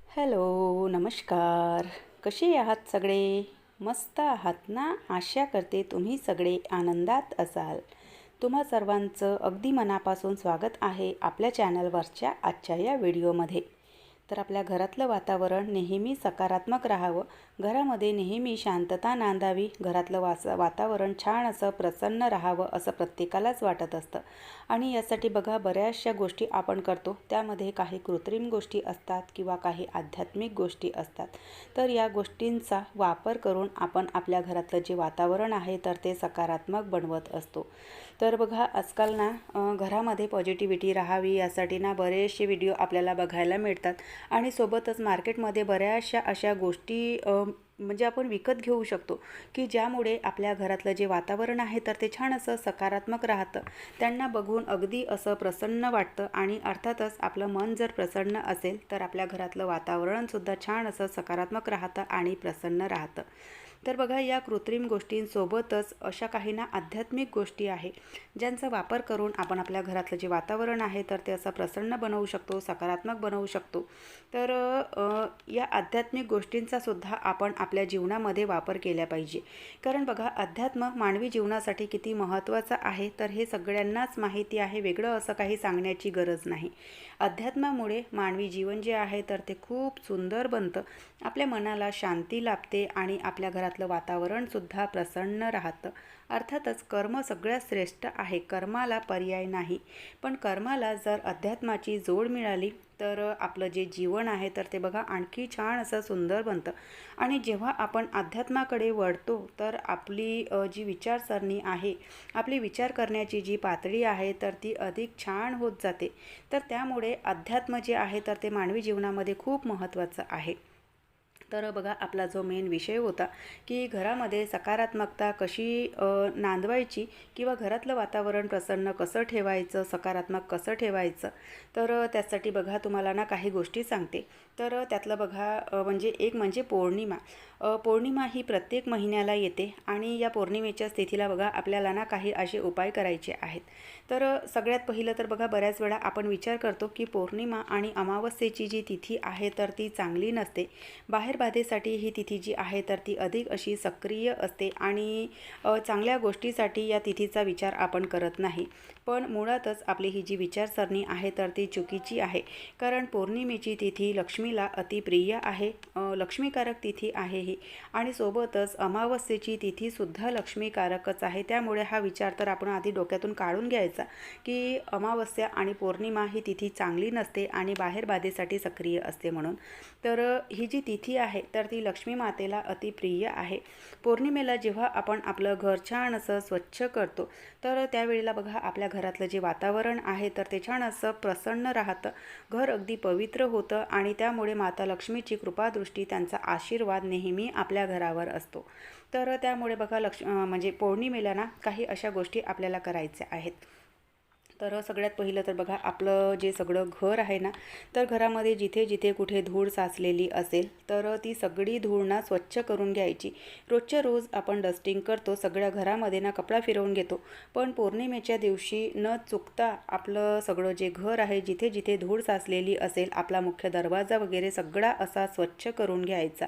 Hello, नमस्कार. कसे आहात सगळे? मस्त आहात ना? आशा करते तुम्ही सगळे आनंदात असाल. तुम्हा सर्वांचं अगदी मनापासून स्वागत आहे आपल्या चॅनलवरच्या आजच्या या व्हिडिओमध्ये. तर आपल्या घरातलं वातावरण नेहमी सकारात्मक राहावं, घरामध्ये नेहमी शांतता नांदावी, घरातलं वातावरण छान असं प्रसन्न राहावं असं प्रत्येकालाच वाटत असतं. आणि यासाठी बघा बऱ्याचशा गोष्टी आपण करतो, त्यामध्ये काही कृत्रिम गोष्टी असतात किंवा काही आध्यात्मिक गोष्टी असतात. तर या गोष्टींचा वापर करून आपण आपल्या घरातलं जे वातावरण आहे तर ते सकारात्मक बनवत असतो. तर बघा आजकाल ना घरामध्ये पॉझिटिव्हिटी राहावी यासाठी ना बरेचसे व्हिडिओ आपल्याला बघायला मिळतात. आणि सोबतच मार्केटमध्ये बऱ्याचशा अशा गोष्टी म्हणजे आपण विकत घेऊ शकतो की ज्यामुळे आपल्या घरातलं जे वातावरण आहे तर ते छान असं सकारात्मक राहतं. त्यांना बघून अगदी असं प्रसन्न वाटतं आणि अर्थातच आपलं मन जर प्रसन्न असेल तर आपल्या घरातलं वातावरणसुद्धा छान असं सकारात्मक राहतं आणि प्रसन्न राहतं. तर बघा या कृत्रिम गोष्टींसोबतच अशा काही ना आध्यात्मिक गोष्टी आहे ज्यांचा वापर करून आपण आपल्या घरातलं जे वातावरण आहे तर ते असं प्रसन्न बनवू शकतो, सकारात्मक बनवू शकतो. तर या आध्यात्मिक गोष्टींचा सुद्धा आपण आपल्या जीवनामध्ये वापर केला पाहिजे. कारण बघा अध्यात्म मानवी जीवनासाठी किती महत्त्वाचं आहे तर हे सगळ्यांनाच माहिती आहे, वेगळं असं काही सांगण्याची गरज नाही. अध्यात्मामुळे मानवी जीवन जे आहे तर ते खूप सुंदर बनतं, आपल्या मनाला शांती लाभते आणि आपल्या घरातलं वातावरणसुद्धा प्रसन्न राहतं. अर्थातच कर्म सगळ्यात श्रेष्ठ आहे, कर्माला पर्याय नाही. पण कर्माला जर अध्यात्माची जोड मिळाली तर आपलं जे जीवन आहे तर ते बघा आणखी छान असं सुंदर बनतं. आणि जेव्हा आपण अध्यात्माकडे वळतो तर आपली जी विचारसरणी आहे, आपली विचार करण्याची जी पातळी आहे तर ती अधिक छान होत जाते. तर त्यामुळे अध्यात्म जे आहे तर ते मानवी जीवनामध्ये खूप महत्त्वाचं आहे. तर बघा आपला जो मेन विषय होता की घरामध्ये सकारात्मकता कशी नांदवायची किंवा घरातलं वातावरण प्रसन्न कसं ठेवायचं, सकारात्मक कसं ठेवायचं. तर त्यासाठी बघा तुम्हाला ना काही गोष्टी सांगते. तर त्यातलं बघा म्हणजे एक म्हणजे पौर्णिमा. पौर्णिमा ही प्रत्येक महिन्याला येते आणि या पौर्णिमेच्या स्थितीला बघा आपल्याला ना काही असे उपाय करायचे आहेत. तर सगळ्यात पहिलं तर बघा बऱ्याच वेळा आपण विचार करतो की पौर्णिमा आणि अमावस्येची जी तिथी आहे तर ती चांगली नसते. बाहेर बाधेसाठी ही तिथी जी आहे तर ती अधिक अशी सक्रिय असते आणि चांगल्या गोष्टीसाठी या तिथीचा विचार आपण करत नाही. पण मुळातच आपली ही जी विचारसरणी आहे तर ती चुकीची आहे. कारण पौर्णिमेची तिथी लक्ष्मीला अतिप्रिय आहे, लक्ष्मीकारक तिथी आहे ही. आणि सोबतच अमावस्येची तिथीसुद्धा लक्ष्मीकारकच आहे. त्यामुळे हा विचार तर आपण आधी डोक्यातून काढून घ्यायचा की अमावस्या आणि पौर्णिमा ही तिथी चांगली नसते आणि बाहेर बाधेसाठी सक्रिय असते म्हणून. तर ही जी तिथी आहे तर ती लक्ष्मी मातेला अतिप्रिय आहे. पौर्णिमेला जेव्हा आपण आपलं घर छान असं स्वच्छ करतो तर त्यावेळेला बघा आपल्या घरातलं जे वातावरण आहे तर ते छान असं प्रसन्न राहतं, घर अगदी पवित्र होतं आणि त्यामुळे माता लक्ष्मीची कृपादृष्टी, त्यांचा आशीर्वाद नेहमी आपल्या घरावर असतो. तर त्यामुळे बघा म्हणजे पौर्णिमेला ना काही अशा गोष्टी आपल्याला करायच्या आहेत. तर सगळ्यात पहिलं तर बघा आपलं जे सगळं घर आहे ना तर घरामध्ये जिथे जिथे कुठे धूळ साचलेली असेल तर ती सगळी धूळ ना स्वच्छ करून घ्यायची. रोजच्या रोज आपण डस्टिंग करतो, सगळ्या घरामध्ये ना कपडा फिरवून घेतो. पण पौर्णिमेच्या दिवशी न चुकता आपलं सगळं जे घर आहे जिथे जिथे धूळ साचलेली असेल, आपला मुख्य दरवाजा वगैरे सगळा असा स्वच्छ करून घ्यायचा.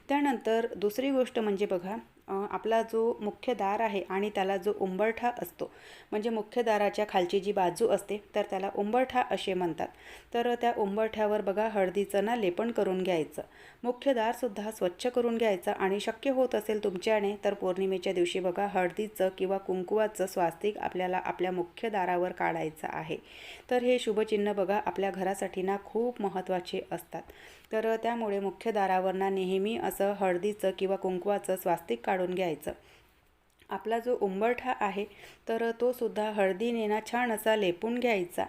त्यानंतर दुसरी गोष्ट म्हणजे बघा आपला जो मुख्य दार आहे आणि त्याला जो उंबरठा असतो, म्हणजे मुख्य दाराच्या खालची जी बाजू असते तर त्याला उंबरठा असे म्हणतात. तर त्या उंबरठ्यावर बघा हळदीचं ना लेपन करून घ्यायचं. मुख्य दारसुद्धा स्वच्छ करून घ्यायचं आणि शक्य होत असेल तुमच्याने तर पौर्णिमेच्या दिवशी बघा हळदीचं किंवा कुंकुवाचं स्वास्तिक आपल्याला आपल्या मुख्य दारावर काढायचं आहे. तर हे शुभचिन्ह बघा आपल्या घरासाठी ना खूप महत्त्वाचे असतात. तर त्यामुळे मुख्य दारावर ना नेहमी असं हळदीचं किंवा कुंकवाचं स्वास्तिक काढून घ्यायचं. आपला जो उंबरठा आहे तर तो सुद्धा हळदीने ना छान असा लेपून घ्यायचा.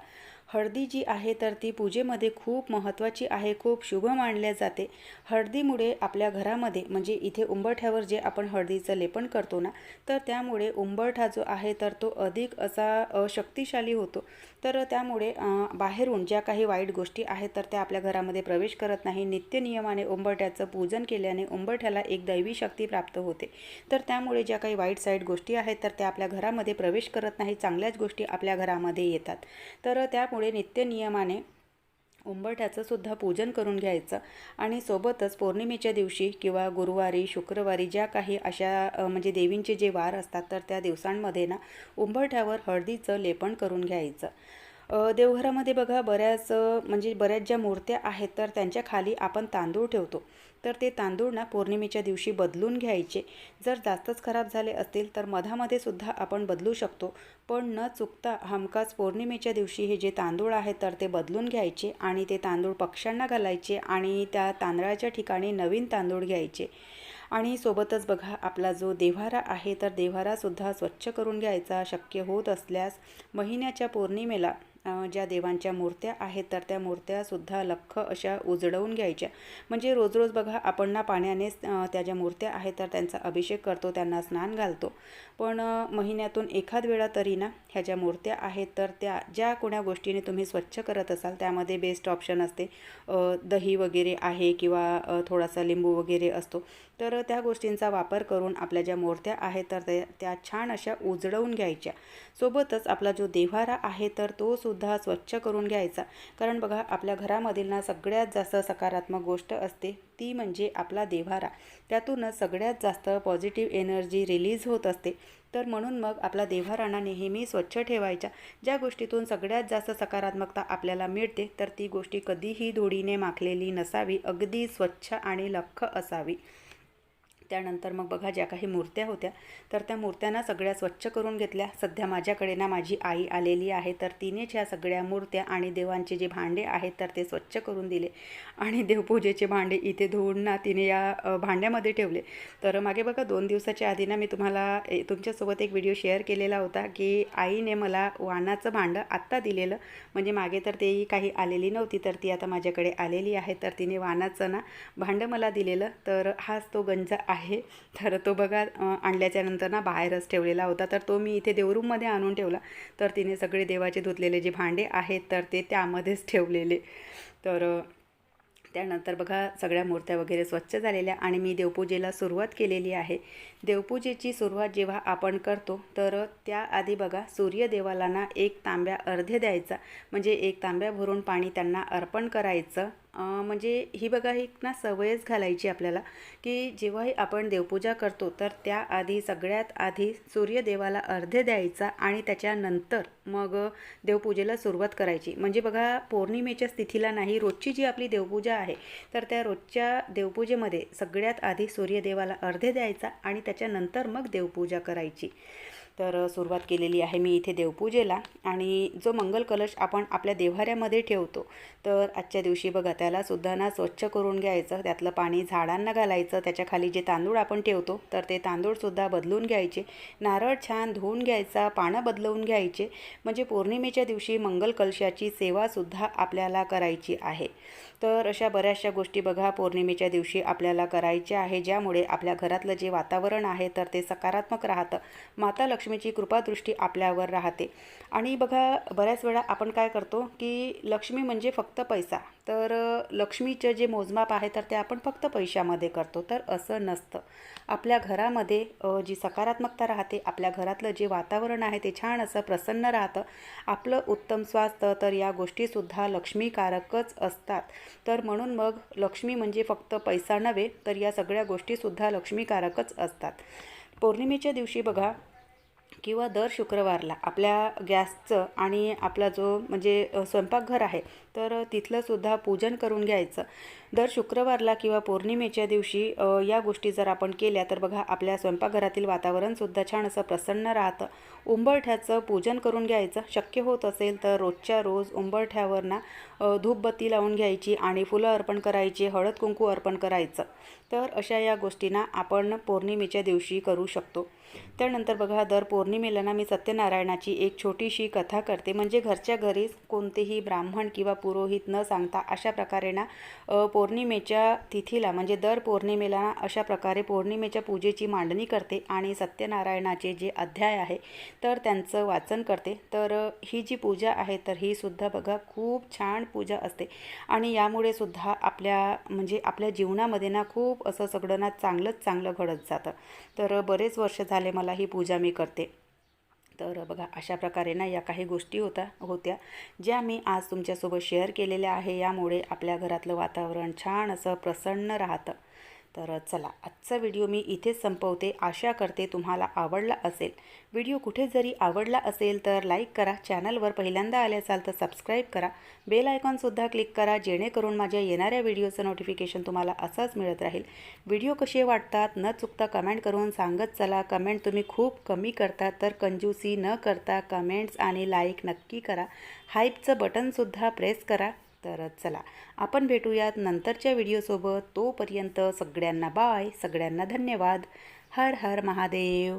हळदी जी आहे तर ती पूजेमध्ये खूप महत्त्वाची आहे, खूप शुभ मानल्या जाते. हळदीमुळे आपल्या घरामध्ये म्हणजे इथे उंबरठ्यावर जे आपण हळदीचं लेपन करतो ना तर त्यामुळे उंबरठा जो आहे तर तो अधिक असा शक्तिशाली होतो. तर त्यामुळे बाहेरून ज्या काही वाईट गोष्टी आहेत तर त्या आपल्या घरामध्ये प्रवेश करत नाही. नित्यनियमाने उंबरठ्याचं पूजन केल्याने उंबरठ्याला एक दैवी शक्ती प्राप्त होते. तर त्यामुळे ज्या काही वाईट साईड गोष्टी आहेत तर त्या आपल्या घरामध्ये प्रवेश करत नाही, चांगल्याच गोष्टी आपल्या घरामध्ये येतात. तर त्यामुळे नित्यनियमाने उंबरठ्याचं सुद्धा पूजन करून घ्यायचं आणि सोबतच पौर्णिमेच्या दिवशी किंवा गुरुवारी शुक्रवारी ज्या काही अशा म्हणजे देवींचे जे वार असतात तर त्या दिवसांमध्ये ना उंबरठ्यावर हळदीचं लेपन करून घ्यायचं. देवघरामध्ये बघा बऱ्याच ज्या मूर्त्या आहेत तर त्यांच्या खाली आपण तांदूळ ठेवतो. तर ते तांदूळ ना पौर्णिमेच्या दिवशी बदलून घ्यायचे. जर जास्तच खराब झाले असतील तर मधामध्ये सुद्धा आपण बदलू शकतो, पण न चुकता हमखास पौर्णिमेच्या दिवशी हे जे तांदूळ आहेत तर ते बदलून घ्यायचे आणि ते तांदूळ पक्ष्यांना घालायचे आणि त्या तांदळाच्या ठिकाणी नवीन तांदूळ घ्यायचे. आणि सोबतच बघा आपला जो देव्हारा आहे तर देव्हारासुद्धा स्वच्छ करून घ्यायचा. शक्य होत असल्यास महिन्याच्या पौर्णिमेला ज्या देवांच्या मूर्त्या आहेत तर त्या मूर्त्यासुद्धा लख्ख अशा उजळवून घ्यायच्या. म्हणजे रोज रोज बघा आपण ना पाण्यानेच त्या ज्या मूर्त्या आहेत तर त्यांचा अभिषेक करतो, त्यांना स्नान घालतो. पण महिन्यातून एखाद वेळा तरी ना ह्या ज्या मूर्त्या आहेत तर त्या ज्या कोण्या गोष्टीने तुम्ही स्वच्छ करत असाल त्यामध्ये बेस्ट ऑप्शन असते दही वगैरे आहे किंवा थोडासा लिंबू वगैरे असतो. तर त्या गोष्टींचा वापर करून आपल्या ज्या मूर्त्या आहेत तर त्या छान अशा उजळवून घ्यायच्या. सोबतच आपला जो देव्हारा आहे तर तो सुद्धा स्वच्छ करून घ्यायचा. कारण बघा आपल्या घरामधील ना सगळ्यात जास्त सकारात्मक गोष्ट असते ती म्हणजे आपला देव्हारा. त्यातूनच सगळ्यात जास्त पॉझिटिव्ह एनर्जी रिलीज होत असते. तर म्हणून मग आपला देव्हाराना नेहमी स्वच्छ ठेवायच्या. ज्या गोष्टीतून सगळ्यात जास्त सकारात्मकता आपल्याला मिळते तर ती गोष्टी कधीही धुळीने माखलेली नसावी, अगदी स्वच्छ आणि लख्ख असावी. त्यानंतर मग बघा ज्या काही मूर्त्या होत्या तर त्या मूर्त्यांना सगळ्या स्वच्छ करून घेतल्या. सध्या माझ्याकडे ना माझी आई आलेली आहे तर तिनेच ह्या सगळ्या मूर्त्या आणि देवांचे जे भांडे आहेत तर ते स्वच्छ करून दिले आणि देवपूजेचे भांडे इथे धुवून ना तिने या भांड्यामध्ये ठेवले. तर मागे बघा 2 दिवसाच्या आधी ना मी तुम्हाला तुमच्यासोबत एक व्हिडिओ शेअर केलेला होता की आईने मला वाणाचं भांडं आत्ता दिलेलं. म्हणजे मागे तर तेही काही आलेली नव्हती तर ती आता माझ्याकडे आलेली आहे. तर तिने वाणाचं ना भांडं मला दिलेलं. तर हाच तो गंजा आहे. तर तो बघा आणल्याच्या नंतर ना बाहेरच ठेवलेला होता तर तो मी इथे देवरूममध्ये आणून ठेवला. तर तिने सगळे देवाचे धुतलेले जे भांडे आहेत तर ते त्यामध्येच ठेवलेले. तर त्यानंतर बघा सगळ्या मूर्त्या वगैरे स्वच्छ झालेल्या आणि मी देवपूजेला सुरुवात केलेली आहे. देवपूजेची सुरुवात जेव्हा आपण करतो तर त्याआधी बघा सूर्यदेवाला ना 1 तांब्या अर्घ्य द्यायचा. म्हणजे 1 तांब्या भरून पाणी त्यांना अर्पण करायचं. म्हणजे ही बघा एक ना सवयच घालायची आपल्याला की जेव्हाही आपण देवपूजा करतो तर त्याआधी सगळ्यात आधी सूर्यदेवाला अर्घ्य द्यायचा आणि त्याच्यानंतर मग देवपूजेला सुरुवात करायची. म्हणजे बघा पौर्णिमेच्या तिथीला नाही, रोजची जी आपली देवपूजा आहे तर त्या रोजच्या देवपूजेमध्ये सगळ्यात आधी सूर्यदेवाला अर्घ्य द्यायचा आणि त्याच्यानंतर मग देवपूजा करायची. तर सुरुवात केलेली आहे मी इथे देवपूजेला. आणि जो मंगल कलश आपण आपल्या देव्हाऱ्यामध्ये ठेवतो तर आजच्या दिवशी बघा त्यालासुद्धा ना स्वच्छ करून घ्यायचं. त्यातलं पाणी झाडांना घालायचं. त्याच्या खाली जे तांदूळ आपण ठेवतो तर ते तांदूळसुद्धा बदलून घ्यायचे. नारळ छान धुवून घ्यायचा, पानं बदलवून घ्यायचे. म्हणजे पौर्णिमेच्या दिवशी मंगल कलशाची सेवासुद्धा आपल्याला करायची आहे. तर अशा बऱ्याचशा गोष्टी बघा पौर्णिमेच्या दिवशी आपल्याला करायच्या आहे, ज्यामुळे आपल्या घरातलं जे वातावरण आहे तर ते सकारात्मक राहतं. माता लक्ष्मीची कृपादृष्टी आपल्यावर राहते. आणि बघा बऱ्याच वेळा आपण काय करतो की लक्ष्मी म्हणजे फक्त पैसा. तर लक्ष्मीचं जे मोजमाप आहे तर ते आपण फक्त पैशामध्ये करतो. तर असं नसतं. आपल्या घरामध्ये जी सकारात्मकता राहते, आपल्या घरातलं जे वातावरण आहे ते छान असं प्रसन्न राहतं. आपलं उत्तम स्वास्थ्य तर या गोष्टीसुद्धा लक्ष्मीकारकच असतात. तर म्हणून मग लक्ष्मी म्हणजे फक्त पैसा नव्हे तर या सगळ्या गोष्टीसुद्धा लक्ष्मीकारकच असतात. पौर्णिमेच्या दिवशी बघा किंवा दर शुक्रवारला आपल्या गॅसचं आणि आपला जो म्हणजे स्वयंपाकघर आहे तर तिथलंसुद्धा पूजन करून घ्यायचं. दर शुक्रवारला किंवा पौर्णिमेच्या दिवशी या गोष्टी जर आपण केल्या तर बघा आपल्या स्वयंपाकघरातील वातावरणसुद्धा छान असं प्रसन्न राहतं. उंबरठ्याचं पूजन करून घ्यायचं. शक्य होत असेल तर रोजच्या रोज उंबरठ्यावर ना धूपबत्ती लावून घ्यायची आणि फुलं अर्पण करायची, हळद कुंकू अर्पण करायचं. तर अशा या गोष्टींना आपण पौर्णिमेच्या दिवशी करू शकतो. त्यानंतर बघा दर पौर्णिमेला ना मी सत्यनारायणाची एक छोटीशी कथा करते. म्हणजे घरच्या घरीच कोणतेही ब्राह्मण किंवा पुरोहित न सांगता अशा प्रकारे ना पौर्णिमेच्या तिथीला म्हणजे दर पौर्णिमेला ना अशा प्रकारे पौर्णिमेच्या पूजेची मांडणी करते आणि सत्यनारायणाचे जे अध्याय आहे तर त्यांचं वाचन करते. तर ही जी पूजा आहे तर ही सुद्धा बघा खूप छान पूजा असते आणि यामुळे सुद्धा आपल्या जीवनामध्ये ना खूप असं सगळं ना चांगलं घडत जातं. तर बरेच वर्ष झाले मला ही पूजा मी करते. तर बघा अशा प्रकारे ना या काही गोष्टी होत्या ज्या मी आज तुमच्यासोबत शेअर केलेल्या आहे. यामुळे आपल्या घरातलं वातावरण छान असं प्रसन्न राहतं. तर चला आजचा व्हिडिओ मी इथेच संपवते. आशा करते तुम्हाला आवडला असेल. व्हिडिओ कुठे जरी आवडला असेल तर लाईक करा. चॅनलवर पहिल्यांदा आले असाल तर सबस्क्राईब करा. बेल आयकॉनसुद्धा क्लिक करा जेणेकरून माझ्या येणाऱ्या व्हिडिओचं नोटिफिकेशन तुम्हाला असंच मिळत राहील. व्हिडिओ कसे वाटतात न चुकता कमेंट करून सांगत चला. कमेंट तुम्ही खूप कमी करता तर कंजूसी न करता कमेंट्स आणि लाईक नक्की करा. हाईपचं बटनसुद्धा प्रेस करा. तर चला आपण भेटूयात नंतरच्या व्हिडिओसोबत. तोपर्यंत सगळ्यांना बाय. सगळ्यांना धन्यवाद. हर हर महादेव.